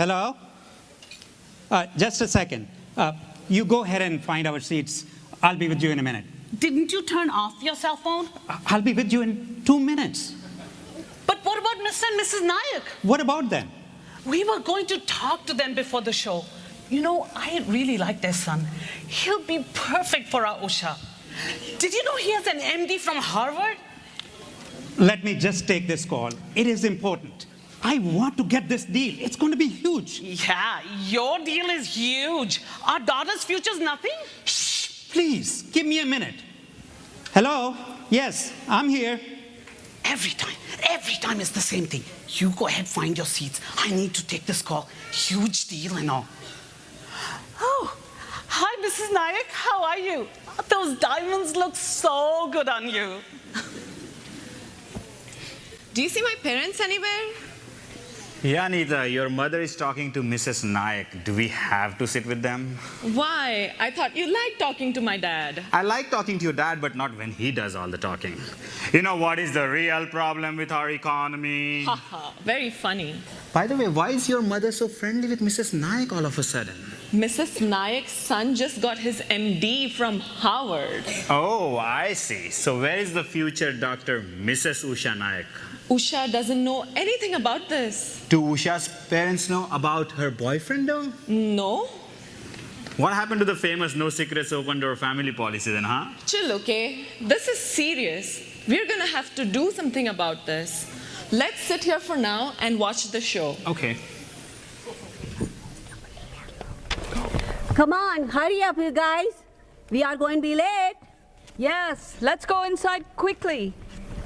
Hello? Just a second. You go ahead and find our seats. I'll be with you in a minute. Didn't you turn off your cell phone? I'll be with you in 2 minutes. But what about Mr. and Mrs. Nayak? What about them? We were going to talk to them before the show. You know, I really like their son. He'll be perfect for our Usha. Did you know he has an MD from Harvard? Let me just take this call. It is important. I want to get this deal. It's going to be huge. Yeah, your deal is huge. Our daughter's future's nothing? Shh, please, give me a minute. Hello? Yes, I'm here. Every time it's the same thing. You go ahead, find your seats. I need to take this call. Huge deal and all. Oh, hi, Mrs. Nayak. How are you? Those diamonds look so good on you. Do you see my parents anywhere? Yeah, Anita, your mother is talking to Mrs. Nayak. Do we have to sit with them? Why? I thought you liked talking to my dad. I like talking to your dad, but not when he does all the talking. You know what is the real problem with our economy? Haha, very funny. By the way, why is your mother so friendly with Mrs. Nayak all of a sudden? Mrs. Nayak's son just got his MD from Harvard. Oh, I see. So where is the future Dr. Mrs. Usha Nayak? Usha doesn't know anything about this. Do Usha's parents know about her boyfriend though? No? What happened to the famous no secrets open door family policy then, huh? Chill, okay? This is serious. We're gonna have to do something about this. Let's sit here for now and watch the show. Okay. Come on, hurry up, you guys. We are going to be late. Yes, let's go inside quickly.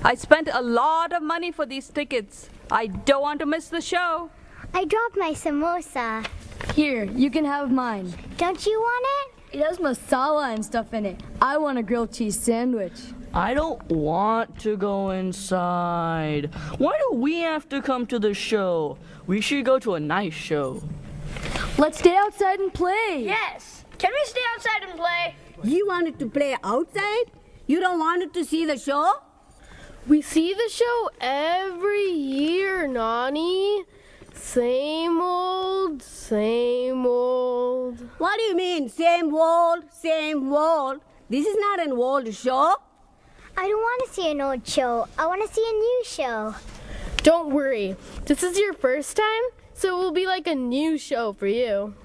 I spent a lot of money for these tickets. I don't want to miss the show. I dropped my samosa. Here, you can have mine. Don't you want it? It has masala and stuff in it. I want a grilled cheese sandwich. I don't want to go inside. Why do we have to come to the show? We should go to a nice show. Let's stay outside and play. Yes. Can we stay outside and play? You wanted to play outside? You don't want to see the show? We see the show every year, Nani. Same old, same old. What do you mean, same old, same old? This is not an old show. I don't want to see an old show. I want to see a new show. Don't worry. This is your first time, so it will be like a new show for you.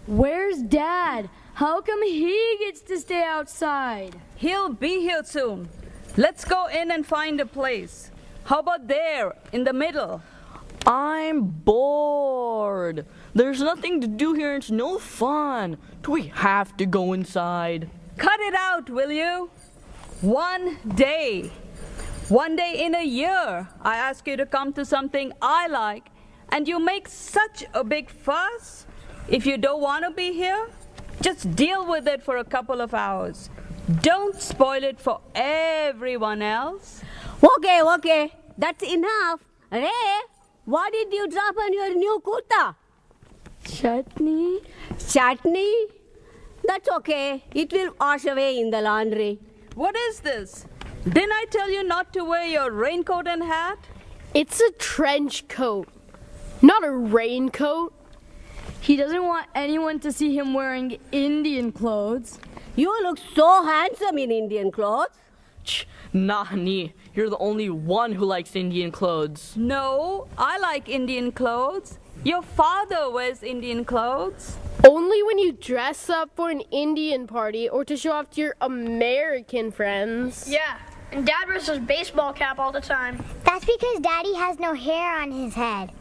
Where's Dad? How come he gets to stay outside? He'll be here soon. Let's go in and find a place. How about there, in the middle? I'm bored. There's nothing to do here and it's no fun. Do we have to go inside? Cut it out, will you? One day in a year, I ask you to come to something I like, and you make such a big fuss. If you don't want to be here, just deal with it for a couple of hours. Don't spoil it for everyone else. Okay. That's enough. Ray, what did you drop on your new kurta? Chutney? Chutney? That's okay. It will wash away in the laundry. What is this? Didn't I tell you not to wear your raincoat and hat? It's a trench coat, not a raincoat. He doesn't want anyone to see him wearing Indian clothes. You look so handsome in Indian clothes. Nani, you're the only one who likes Indian clothes. No, I like Indian clothes. Your father wears Indian clothes. Only when you dress up for an Indian party or to show off to your American friends. Yeah, and Dad wears his baseball cap all the time. That's because Daddy has no hair on his head.